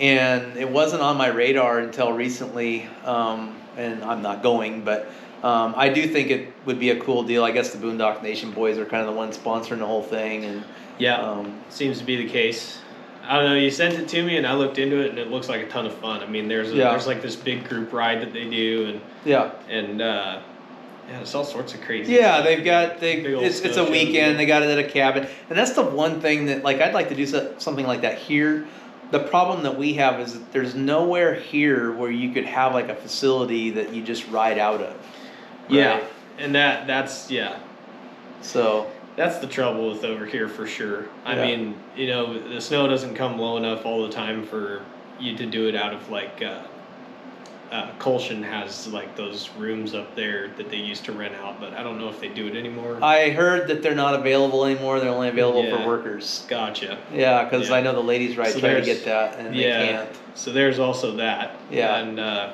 Speaker 2: And it wasn't on my radar until recently. And I'm not going, but... I do think it would be a cool deal. I guess the Boondock Nation boys are kind of the ones sponsoring the whole thing, and
Speaker 1: seems to be the case. I don't know. You sent it to me, and I looked into it, and it looks like a ton of fun. I mean, there's like this big group ride that they do, and it's all sorts of crazy.
Speaker 2: Yeah,
Speaker 1: stuff.
Speaker 2: they've got it's a weekend. They got it at a cabin, and that's the one thing that like I'd like to do something like that here. The problem that we have is that there's nowhere here where you could have like a facility that you just ride out of. Right?
Speaker 1: Yeah, and that's
Speaker 2: So
Speaker 1: that's the trouble with over here for sure. I mean, the snow doesn't come low enough all the time for you to do it out of like Colshan has like those rooms up there that they used to rent out, but I don't know if they do it anymore.
Speaker 2: I heard that they're not available anymore. They're only available for workers.
Speaker 1: Gotcha.
Speaker 2: Yeah, because I know the ladies ride try to get that and they can't.
Speaker 1: So there's also that.
Speaker 2: Yeah.
Speaker 1: And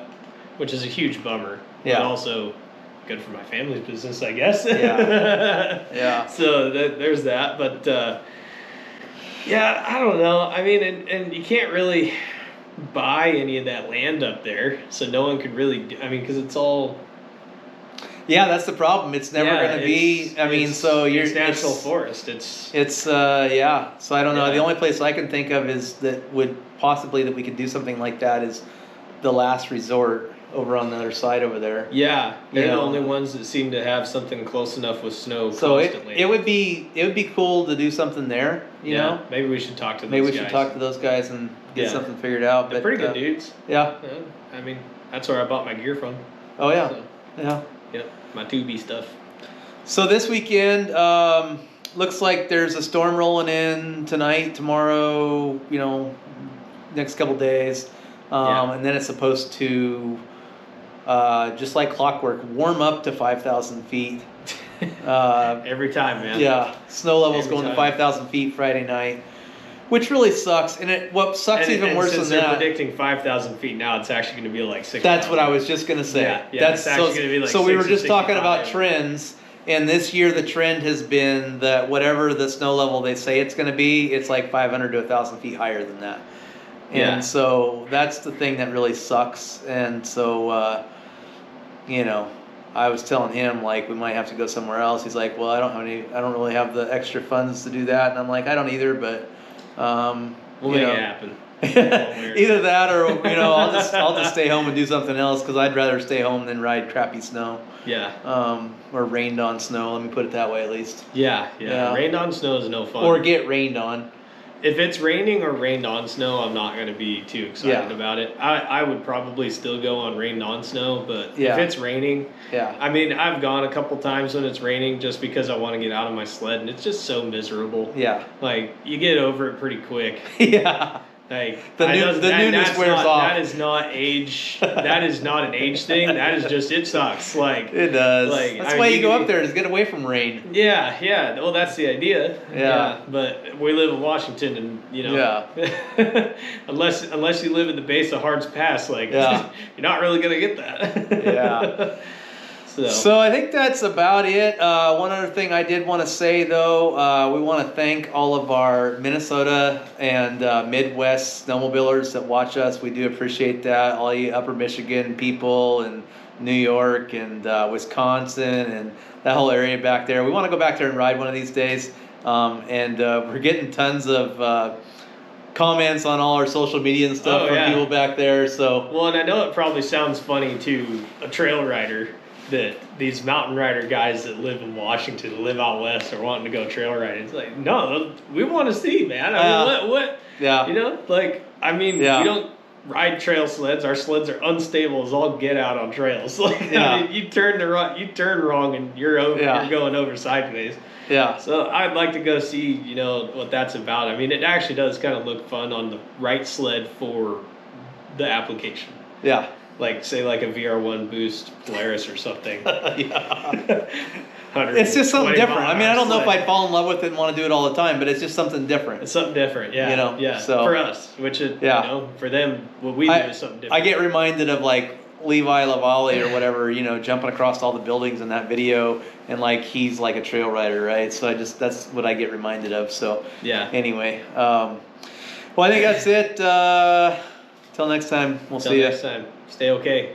Speaker 1: which is a huge bummer.
Speaker 2: Yeah.
Speaker 1: But also good for my family's business, I guess.
Speaker 2: Yeah. Yeah.
Speaker 1: So there's that, but I don't know. I mean, and you can't really buy any of that land up there, so no one could really because it's all
Speaker 2: that's the problem. It's never going to be. It's
Speaker 1: national forest.
Speaker 2: It's so I don't know. The only place I can think of is that we could do something like that is the Last Resort over on the other side over there.
Speaker 1: Yeah, they're
Speaker 2: You
Speaker 1: the
Speaker 2: know.
Speaker 1: only ones that seem to have something close enough with snow
Speaker 2: So
Speaker 1: constantly.
Speaker 2: it would be cool to do something there. You know,
Speaker 1: maybe we should talk to those
Speaker 2: maybe we
Speaker 1: guys.
Speaker 2: should talk to those guys and get
Speaker 1: Yeah.
Speaker 2: something figured out.
Speaker 1: They're
Speaker 2: But
Speaker 1: pretty good dudes.
Speaker 2: Yeah.
Speaker 1: I mean, that's where I bought my gear from.
Speaker 2: Oh yeah.
Speaker 1: So,
Speaker 2: Yeah.
Speaker 1: my tubey stuff.
Speaker 2: So this weekend, looks like there's a storm rolling in tonight, tomorrow, next couple days. And then it's supposed to, just like clockwork, warm up to 5,000 feet.
Speaker 1: Every time, man.
Speaker 2: Yeah, snow levels
Speaker 1: Every
Speaker 2: going to
Speaker 1: time.
Speaker 2: 5,000 feet Friday night, which really sucks. And what sucks even worse
Speaker 1: since
Speaker 2: than
Speaker 1: they're
Speaker 2: that.
Speaker 1: predicting 5,000 feet now, it's actually going to be like 6,000.
Speaker 2: That's what I was just gonna say.
Speaker 1: Yeah,
Speaker 2: That's
Speaker 1: it's actually gonna be like
Speaker 2: so we were
Speaker 1: 60,
Speaker 2: just talking about
Speaker 1: 65.
Speaker 2: trends, and this year the trend has been that whatever the snow level they say it's gonna be, it's like 500 to 1,000 feet higher than that. And
Speaker 1: Yeah.
Speaker 2: so that's the thing that really sucks. And so, I was telling him like we might have to go somewhere else. He's like, well, I don't really have the extra funds to do that. And I'm like, I don't either, but
Speaker 1: We'll make it happen.
Speaker 2: either that or I'll just stay home and do something else because I'd rather stay home than ride crappy snow.
Speaker 1: Yeah.
Speaker 2: Or rained on snow. Let me put it that way at least.
Speaker 1: Yeah.
Speaker 2: Yeah.
Speaker 1: Rained on snow is no fun.
Speaker 2: Or get rained on.
Speaker 1: If it's raining or rained on snow, I'm not going to be too excited about it. I would probably still go on rained on snow, but if it's raining, I mean, I've gone a couple times when it's raining just because I want to get out of my sled, and it's just so miserable.
Speaker 2: Yeah.
Speaker 1: Like, you get over it pretty quick.
Speaker 2: Yeah.
Speaker 1: Like
Speaker 2: the newness wears off.
Speaker 1: That is not age. That is not an age thing. That is just it sucks. Like
Speaker 2: it does.
Speaker 1: Like,
Speaker 2: that's why you go up there to get away from rain.
Speaker 1: Yeah. Well, that's the idea.
Speaker 2: Yeah.
Speaker 1: But we live in Washington, and unless you live at the base of Hards Pass, like you're not really gonna get that.
Speaker 2: Yeah. So I think that's about it. One other thing I did want to say, though, we want to thank all of our Minnesota and Midwest snowmobilers that watch us. We do appreciate that. All you Upper Michigan people and New York and Wisconsin and that whole area back there. We want to go back there and ride one of these days. And we're getting tons of comments on all our social media and stuff from people back there. So
Speaker 1: well, and I know it probably sounds funny to a trail rider that these mountain rider guys that live in Washington, live out west, are wanting to go trail riding. It's like, no, we want to see, man. I mean, what?
Speaker 2: Yeah.
Speaker 1: We don't ride trail sleds. Our sleds are unstable as all get out on trails. Like, I mean, you turn wrong, and you're going over sideways.
Speaker 2: Yeah.
Speaker 1: So I'd like to go see, what that's about. I mean, it actually does kind of look fun on the right sled for the application.
Speaker 2: Yeah.
Speaker 1: Like, say, like a VR1 Boost Polaris or something.
Speaker 2: It's just something different. I mean, I don't know if I'd fall in love with it and want to do it all the time, but it's just something different.
Speaker 1: It's something different, yeah. Yeah.
Speaker 2: So,
Speaker 1: for us, which is, for them, what we do is something different.
Speaker 2: I get reminded of like Levi Lavalle or whatever, jumping across all the buildings in that video, and like he's like a trail rider, right? So that's what I get reminded of. So anyway, well, I think that's it. Till next time, we'll see you.
Speaker 1: Next time. Stay okay.